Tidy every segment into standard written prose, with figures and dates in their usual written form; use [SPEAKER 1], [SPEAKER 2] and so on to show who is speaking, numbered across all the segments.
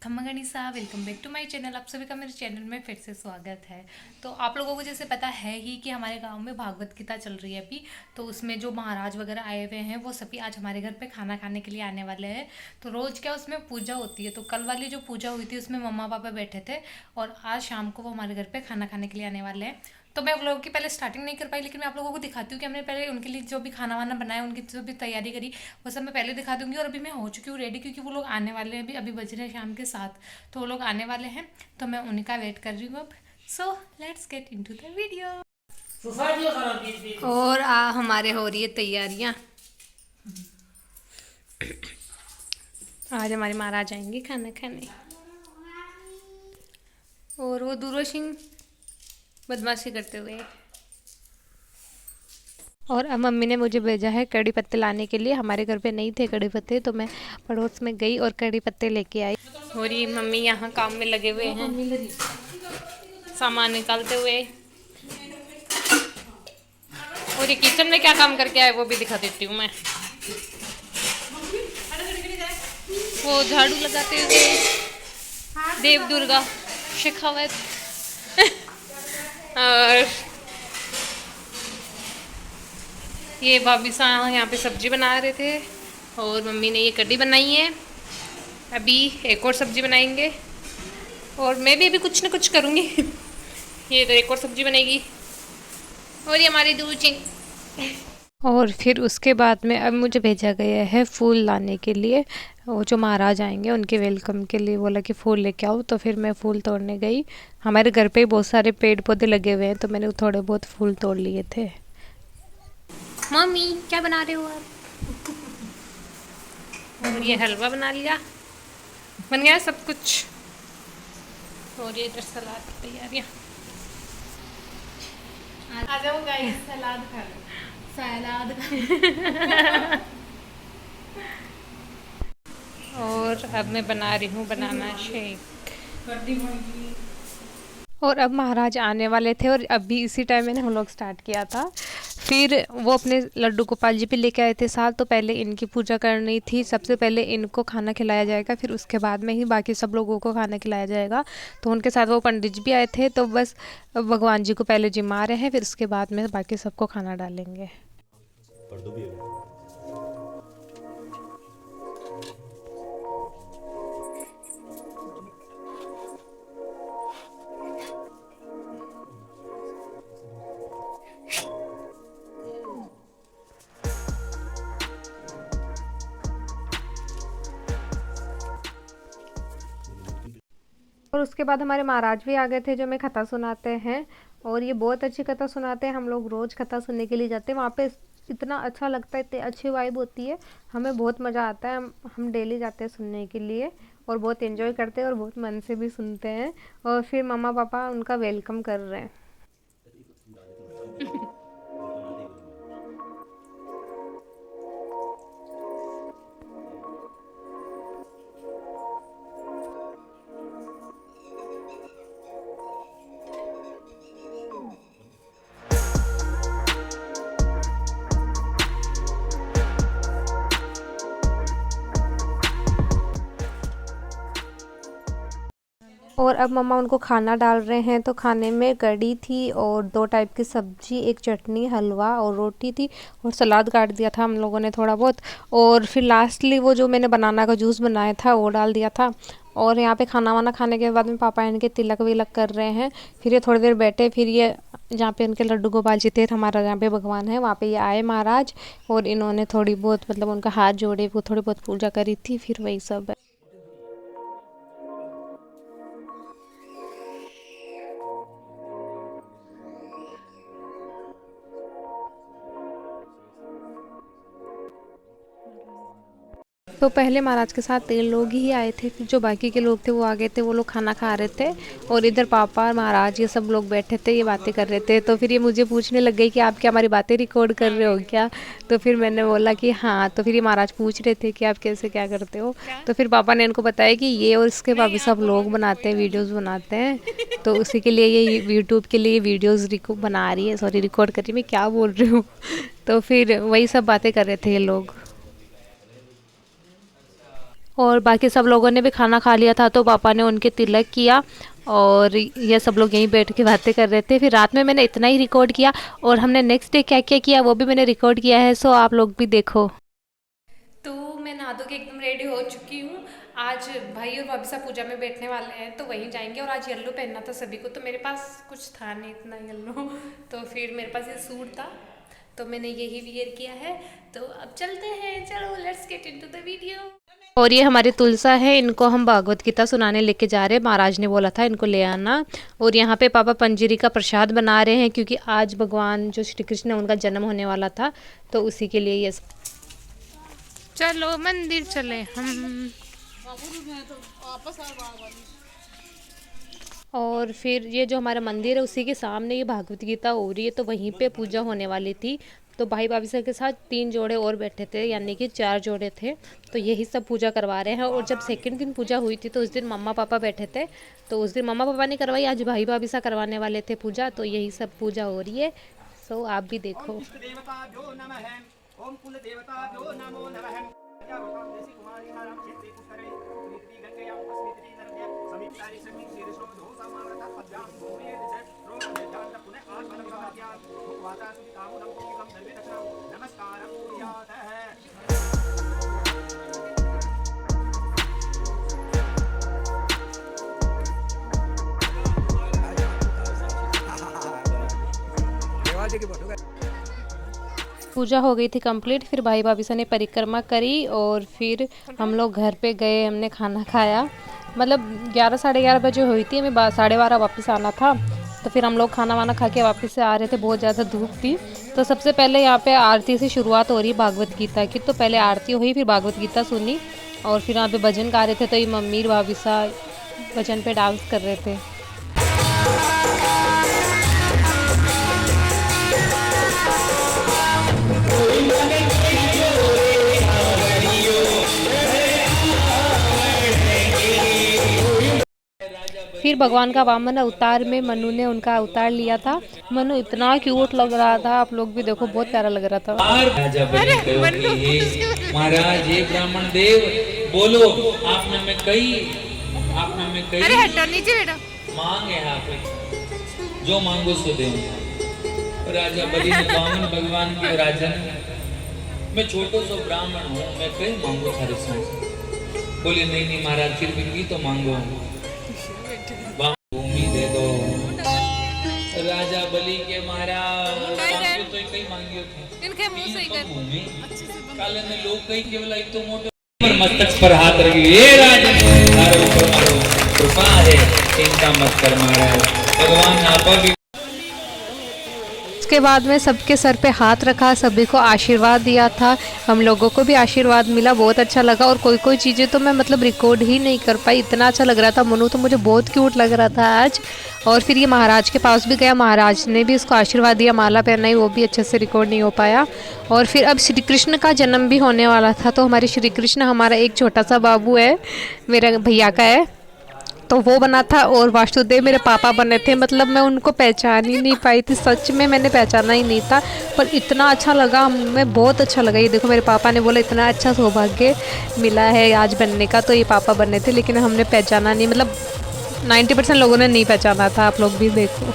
[SPEAKER 1] खम्मा गणिसा welcome back to my channel. आप सभी का मेरे चैनल में फिर से स्वागत है। तो आप लोगों को जैसे पता है ही कि हमारे गांव में भागवत गीता चल रही है अभी। तो उसमें जो महाराज वगैरह आए हुए हैं वो सभी आज हमारे घर पे खाना खाने के लिए आने वाले हैं। तो रोज़ क्या उसमें पूजा होती है। तो कल वाली जो पूजा हुई थी उसमें मम्मा पापा बैठे थे और आज शाम को वो हमारे घर पे खाना खाने के लिए आने वाले हैं। तो मैं आप लोगों की पहले स्टार्टिंग नहीं कर पाई, लेकिन मैं आप लोगों को दिखाती हूँ कि हमने पहले उनके लिए जो भी खाना वाना बनाया, उनकी जो भी तैयारी करी, वो सब मैं पहले दिखा दूंगी। और अभी मैं हो चुकी हूँ रेडी, क्योंकि वो लोग आने वाले हैं। अभी अभी बज रहे हैं शाम के 7। तो वो लोग आने वाले हैं, तो मैं उन्हीं का वेट कर रही हूँ अब। So let's get into the video. और हमारे हो रही है तैयारियाँ। आज हमारे महाराज आएंगे खाना खाने। और वो दूरो सिंह बदमाशी करते हुए। और अब मम्मी ने मुझे भेजा है कड़ी पत्ते लाने के लिए। हमारे घर पे नहीं थे कड़ी पत्ते, तो मैं पड़ोस में गई और कड़ी पत्ते लेके आई। और ये मम्मी यहाँ काम में लगे हुए हैं, सामान निकालते हुए। और ये किचन में क्या काम करके आए वो भी दिखा देती हूँ मैं। वो झाड़ू लगाते हुए देव दुर्गा शेखावत। और ये भाभी साहब यहाँ पे सब्जी बना रहे थे और मम्मी ने ये कढ़ी बनाई है। अभी एक और सब्जी बनाएंगे और मैं भी अभी कुछ ना कुछ करूँगी। ये तो एक और सब्जी बनेगी। और ये हमारी दूची। और फिर उसके बाद में अब मुझे भेजा गया है फूल लाने के लिए। वो जो महाराज आएंगे उनके वेलकम के लिए बोला कि फूल लेके आओ, तो फिर मैं फूल तोड़ने गई। हमारे घर पे ही बहुत सारे पेड़ पौधे लगे हुए हैं, तो मैंने थोड़े बहुत फूल तोड़ लिए थे। मम्मी क्या बना रहे हो आप? और ये हलवा बना लिया, बन गया सब कुछ। और ये इधर सलाद की तैयारियाँ।
[SPEAKER 2] आ जाओ गाइस, सलाद खा लो। सलाद खा
[SPEAKER 1] और अब मैं बना रही हूँ बनाना शेक।
[SPEAKER 2] लो।
[SPEAKER 1] और अब महाराज आने वाले थे और अभी इसी टाइम मैंने हम लोग स्टार्ट किया था। फिर वो अपने लड्डू गोपाल जी भी लेके आए थे साथ। तो पहले इनकी पूजा करनी थी, सबसे पहले इनको खाना खिलाया जाएगा, फिर उसके बाद में ही बाकी सब लोगों को खाना खिलाया जाएगा। तो उनके साथ वो पंडित जी भी आए थे। तो बस भगवान जी को पहले जिमा रहे हैं, फिर उसके बाद में बाकी सबको खाना डालेंगे। और उसके बाद हमारे महाराज भी आ गए थे जो हमें कथा सुनाते हैं। और ये बहुत अच्छी कथा सुनाते हैं। हम लोग रोज़ कथा सुनने के लिए जाते हैं वहाँ पे। इतना अच्छा लगता है, इतनी अच्छी वाइब होती है, हमें बहुत मज़ा आता है। हम डेली जाते हैं सुनने के लिए और बहुत एंजॉय करते हैं और बहुत मन से भी सुनते हैं। और फिर मम्मा पापा उनका वेलकम कर रहे हैं। और अब मम्मा उनको खाना डाल रहे हैं। तो खाने में कढ़ी थी और 2 टाइप की सब्जी, एक चटनी, हलवा और रोटी थी। और सलाद काट दिया था हम लोगों ने थोड़ा बहुत। और फिर लास्टली वो जो मैंने बनाना का जूस बनाया था वो डाल दिया था। और यहाँ पे खाना वाना खाने के बाद में पापा इनके तिलक विलक कर रहे हैं। फिर ये थोड़ी देर बैठे, फिर ये जहाँ पे उनके लड्डू गोपाल जी थे, हमारा जहाँ पे भगवान है वहाँ पे ये आए महाराज। और इन्होंने थोड़ी बहुत मतलब उनका हाथ जोड़े, वो थोड़ी बहुत पूजा करी थी, फिर वही सब। तो पहले महाराज के साथ 3 लोग ही आए थे, फिर जो बाकी के लोग थे वो आ गए थे, वो लोग खाना खा रहे थे। और इधर पापा और महाराज ये सब लोग बैठे थे, ये बातें कर रहे थे। तो फिर ये मुझे पूछने लग गई कि आप क्या हमारी बातें रिकॉर्ड कर रहे हो क्या? तो फिर मैंने बोला कि हाँ। तो फिर ये महाराज पूछ रहे थे कि आप कैसे क्या करते हो। तो फिर पापा ने इनको बताया कि ये और इसके भाभी सब लोग बनाते हैं, वीडियोज़ बनाते हैं। तो उसी के लिए ये यूट्यूब के लिए वीडियोज़ बना रही है, सॉरी रिकॉर्ड कर रही है, मैं क्या बोल रही हूँ। तो फिर वही सब बातें कर रहे थे ये लोग। और बाकी सब लोगों ने भी खाना खा लिया था, तो पापा ने उनके तिलक किया और ये सब लोग यहीं बैठ के बातें कर रहे थे। फिर रात में मैंने इतना ही रिकॉर्ड किया और हमने नेक्स्ट डे क्या क्या किया वो भी मैंने रिकॉर्ड किया है, सो आप लोग भी देखो। तो मैं नहा धो के एकदम रेडी हो चुकी हूँ। आज भाई और भाभी साहब पूजा में बैठने वाले हैं तो वहीं जाएंगे, और आज येलो पहनना था सभी को, तो मेरे पास कुछ था नहीं इतना येलो, तो फिर मेरे पास ये सूट था तो मैंने यही वियर किया है। तो अब चलते हैं, चलो let's get into the video. और ये हमारी तुलसा है, इनको हम भागवत गीता सुनाने लेके जा रहे हैं, महाराज ने बोला था इनको ले आना। और यहाँ पे पापा पंजीरी का प्रसाद बना रहे हैं क्योंकि आज भगवान जो श्री कृष्ण है उनका जन्म होने वाला था, तो उसी के लिए ये। चलो मंदिर चले हम। और फिर ये जो हमारा मंदिर है उसी के सामने ये भागवत गीता हो रही है, तो वहीं पे पूजा होने वाली थी। तो भाई भाभी साहब के साथ 3 जोड़े और बैठे थे, यानी कि 4 जोड़े थे, तो यही सब पूजा करवा रहे हैं। और जब सेकंड दिन पूजा हुई थी तो उस दिन मम्मा पापा बैठे थे, तो उस दिन मम्मा पापा ने करवाई, आज भाई भाभी साहब करवाने वाले थे पूजा, तो यही सब पूजा हो रही है। सो आप भी देखो। ओम कुल देवताभ्यो नमो नमः। पूजा हो गई थी कंप्लीट, फिर भाई भाभी से ने परिक्रमा करी और फिर हम लोग घर पे गए, हमने खाना खाया। मतलब 11 साढ़े 11 बजे हुई थी, हमें 12:30 वापस आना था। तो फिर हम लोग खाना वाना खा के वापस से आ रहे थे, बहुत ज़्यादा धूप थी। तो सबसे पहले यहाँ पे आरती से शुरुआत हो रही है भागवत गीता की, तो पहले आरती हुई, फिर भागवत गीता सुनी और फिर यहाँ पे भजन गा रहे थे, तो ये मम्मी भाभी साहब भजन पे डांस कर रहे थे। फिर भगवान का वामन अवतार में मनु ने उनका अवतार लिया था। मनु इतना क्यूट लग रहा था, आप लोग भी देखो, बहुत प्यारा लग रहा था।
[SPEAKER 3] महाराज ये ब्राह्मण देव बोलो, आप में कई
[SPEAKER 1] अरे हटो नीचे बैठो।
[SPEAKER 3] मांग है आप जो मांगो सो दे। राजा बलि ने वामन भगवान के राजन, मैं छोटो सो ब्राह्मण हूँ, मैं कई मांगो थारे से। बोले नहीं महाराज, फिर भी तो मांगो, भूमि दे दो। राजा बलि के महाराज तो कई मांगियो थे, इनके मुंह से कर भूमि काले ने लोग कई केवल एक तो मोटे मस्तक पर हाथ रखी, ये राजा तारो ऊपर मारो, कृपा है चिंता मत कर महाराज, भगवान आपा भी।
[SPEAKER 1] उसके बाद में सबके सर पे हाथ रखा, सभी को आशीर्वाद दिया था, हम लोगों को भी आशीर्वाद मिला, बहुत अच्छा लगा। और कोई चीज़ें तो मैं मतलब रिकॉर्ड ही नहीं कर पाई, इतना अच्छा लग रहा था। मनु तो मुझे बहुत क्यूट लग रहा था आज। और फिर ये महाराज के पास भी गया, महाराज ने भी इसको आशीर्वाद दिया, माला पहनाई, वो भी अच्छे से रिकॉर्ड नहीं हो पाया। और फिर अब श्री कृष्ण का जन्म भी होने वाला था, तो हमारे श्री कृष्ण, हमारा एक छोटा सा बाबू है, मेरा भैया का है, तो वो बना था। और वासुदेव मेरे पापा बने थे, मतलब मैं उनको पहचान ही नहीं पाई थी, सच में मैंने पहचाना ही नहीं था, पर इतना अच्छा लगा, हमें बहुत अच्छा लगा। ये देखो मेरे पापा ने बोला इतना अच्छा सौभाग्य मिला है आज बनने का, तो ये पापा बने थे, लेकिन हमने पहचाना नहीं, मतलब 90% लोगों ने नहीं पहचाना था, आप लोग भी देखो।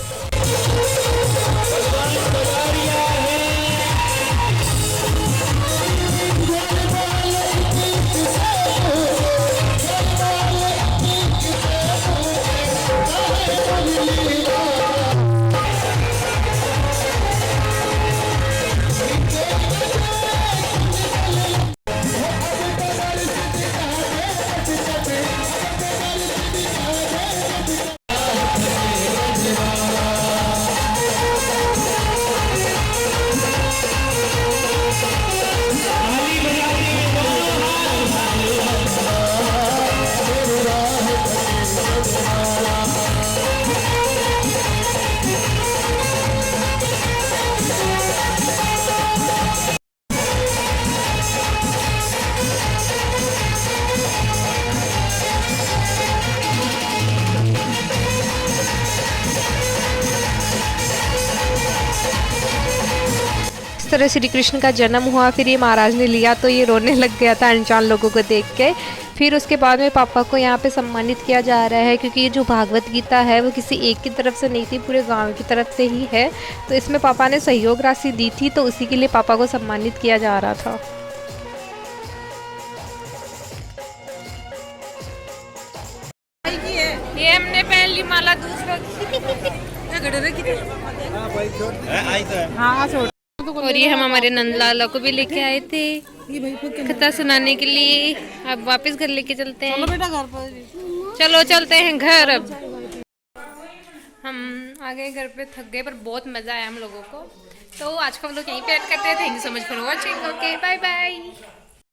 [SPEAKER 1] तरह श्री कृष्ण का जन्म हुआ, फिर ये महाराज ने लिया तो ये रोने लग गया था अनजान लोगों को देख के। फिर उसके बाद में पापा को यहाँ पे सम्मानित किया जा रहा है, क्योंकि ये जो भागवत गीता है वो किसी एक की तरफ से नहीं थी, पूरे गांव की तरफ से ही है। तो इसमें पापा ने सहयोग राशि दी थी, तो उसी के लिए पापा को सम्मानित किया जा रहा था। ये हमने पहली माला दूसरों और ये हम हमारे नंदलाला को भी लेके आए थे कथा सुनाने के लिए। अब वापस घर लेके चलते हैं। चलो बेटा घर पर चलो चलते हैं घर। अब हम आ गए घर पे, थक गए पर बहुत मजा आया हम लोगों को। तो आज का व्लॉग यहीं पे एंड करते हैं। Thank you so much for watching. Okay bye bye.